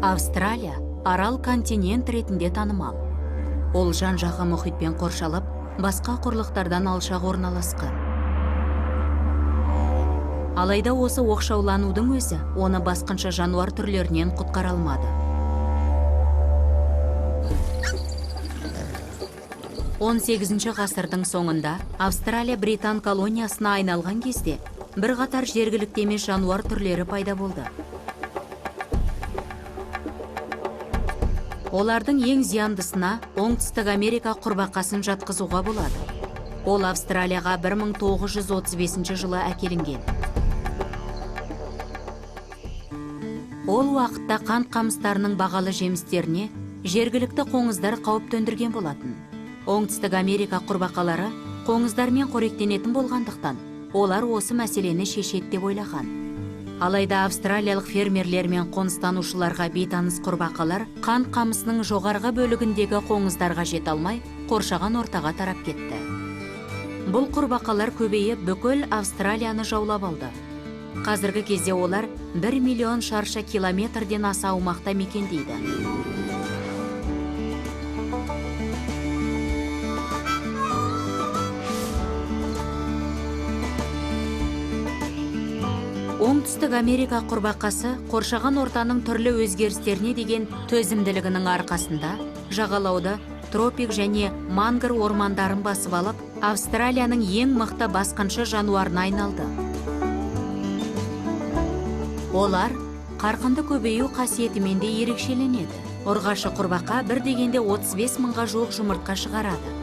Австралия арал континент ретінде танымал. Ол жан-жағы мұхитпен қоршалып, басқа құрлықтардан алшақ орналасқан. Алайда осы оқшауланудың өзі оны басқыншы жануар түрлерінен құтқара алмады. 18 ғасырдың соңында Австралия Британ колониясына айналған кезде бірқатар жергілікті емес жануар түрлері пайда болды. Олардың ең зияндысына Оңтүстік Америка құрбақасын жатқызуға болады. Ол Австралияға 1935 жылы әкелінген. Ол уақытта қант қамыстарының бағалы жемістеріне жергілікті қоңыздар қауіп төндірген болатын. Оңтүстік Америка құрбақалары қоңыздармен қоректенетін болғандықтан, олар осы мәселені шешеді деп ойлаған. Алайда австралиялық фермерлер мен қоныстанушыларға бейтаныс құрбақалар қант қамысының жоғарғы бөлігіндегі қоңыздарға жете алмай, қоршаған ортаға тарап кетті. Бұл құрбақалар көбейіп бүкіл Австралияны жаулап алды. Қазіргі кезде олар 1 миллион шаршы километрден аса аумақта мекендейді. Оңтүстік Америка құрбақасы қоршаған ортаның түрлі өзгерістеріне деген төзімділігінің арқасында жағалауды тропик және мангр ормандарын басып алып, Австралияның ең мықты басқыншы жануарына айналды. Олар қарқынды көбею қасиетімен де ерекшеленеді. Ұрғашы құрбақа бір дегенде 35 мыңға жуық жұмыртқа шығарады.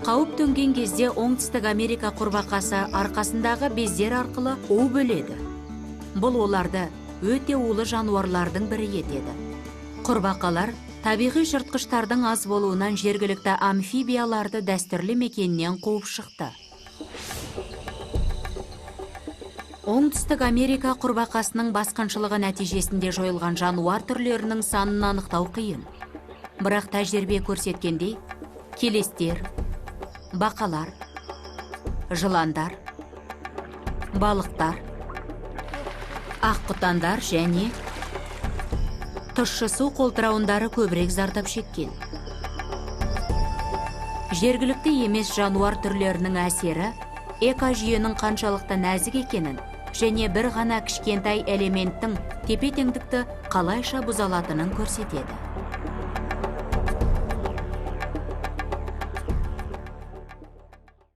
Қауіп төнген кезде Оңтүстік Америка құрбақасы арқасындағы бездер арқылы у бөледі. Бұл оларды өте улы жануарлардың бірі етеді. Құрбақалар табиғи жыртқыштардың аз болуынан жергілікті амфибияларды дәстүрлі мекенінен қуып шықты. Оңтүстік Америка құрбақасының басқыншылығы нәтижесінде жойылған жануар түрлерінің санын анықтау қиын. Бірақ тәжірибе көрсеткендей, келестер, бақалар, жыландар, балықтар, аққұтандар және тұщы су қолтырауындары көбірек зардап шеккен. Жергілікті емес жануар түрлерінің әсері экожүйенің қаншалықты нәзік екенін және бір ғана кішкентай элементтің тепе-теңдікті қалайша бұза алатынын көрсетеді.